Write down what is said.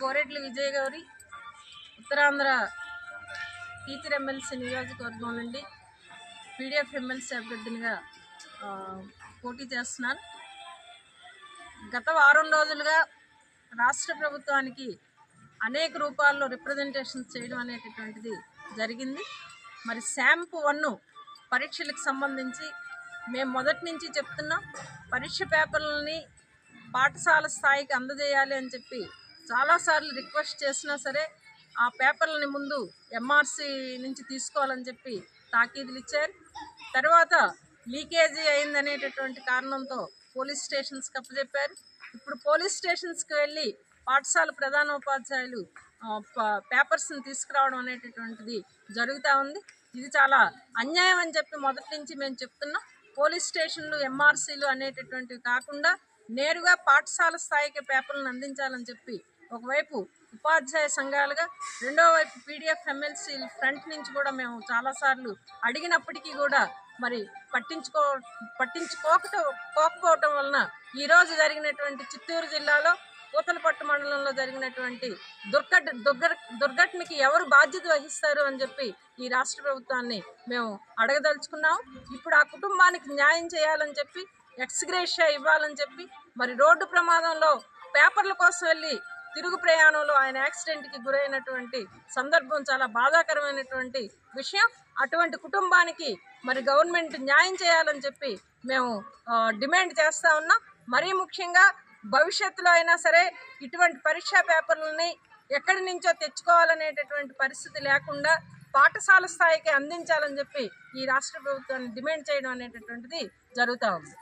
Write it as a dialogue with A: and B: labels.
A: Koredla Vijay Gauri Uttarandhra teacher MLC నియోజకవర్గం నుండి PDF MLC అభ్యర్థినిగా పోటీ చేస్తున్నాను. గత వారం రోజులుగా రాష్ట్ర ప్రభుత్వానికి అనేక రూపాల్లో రిప్రజెంటేషన్ చేయడం అనేటటువంటిది జరిగింది. మరి శాంపు 1 పరీక్షలకు సంబంధించి మేము మొదటి నుంచి చెప్తున్నాం, పరీక్ష పేపర్లని పాఠశాల స్థాయికి అందజేయాలి అని చెప్పి చాలాసార్లు రిక్వెస్ట్ చేసినా సరే ఆ పేపర్లని ముందు ఎంఆర్సి నుంచి తీసుకోవాలని చెప్పి తాకీదులు ఇచ్చారు. తర్వాత లీకేజీ అయిందనేటటువంటి కారణంతో పోలీస్ స్టేషన్స్కి అప్పచెప్పారు. ఇప్పుడు పోలీస్ స్టేషన్స్కి వెళ్ళి పాఠశాల ప్రధానోపాధ్యాయులు పేపర్స్ని తీసుకురావడం అనేటటువంటిది జరుగుతూ ఉంది. ఇది చాలా అన్యాయం అని చెప్పి మొదటి నుంచి మేము చెప్తున్నాం. పోలీస్ స్టేషన్లు ఎంఆర్సీలు అనేటటువంటివి కాకుండా నేరుగా పాఠశాల స్థాయికి పేపర్లను అందించాలని చెప్పి ఒకవైపు ఉపాధ్యాయ సంఘాలుగా, రెండో వైపు పీడీఎఫ్ ఎమ్మెల్సీ ఫ్రంట్ నుంచి కూడా మేము చాలాసార్లు అడిగినప్పటికీ కూడా మరి పట్టించుకోకపోవటం వలన ఈరోజు జరిగినటువంటి చిత్తూరు జిల్లాలో పూతలపట్టు మండలంలో జరిగినటువంటి దుర్ఘటనకి ఎవరు బాధ్యత వహిస్తారు అని చెప్పి ఈ రాష్ట్ర ప్రభుత్వాన్ని మేము అడగదలుచుకున్నాము. ఇప్పుడు ఆ కుటుంబానికి న్యాయం చేయాలని చెప్పి, ఎక్స్గ్రేషియా ఇవ్వాలని చెప్పి, మరి రోడ్డు ప్రమాదంలో పేపర్ల కోసం వెళ్ళి తిరుగు ప్రయాణంలో ఆయన యాక్సిడెంట్కి గురైనటువంటి సందర్భం చాలా బాధాకరమైనటువంటి విషయం. అటువంటి కుటుంబానికి మరి గవర్నమెంట్ న్యాయం చేయాలని చెప్పి మేము డిమాండ్ చేస్తూ ఉన్నాం. మరీ ముఖ్యంగా భవిష్యత్తులో అయినా సరే ఇటువంటి పరీక్షా పేపర్లని ఎక్కడి నుంచో తెచ్చుకోవాలనేటటువంటి పరిస్థితి లేకుండా పాఠశాల స్థాయికి అందించాలని చెప్పి ఈ రాష్ట్ర ప్రభుత్వాన్ని డిమాండ్ చేయడం అనేటటువంటిది జరుగుతూ ఉంది.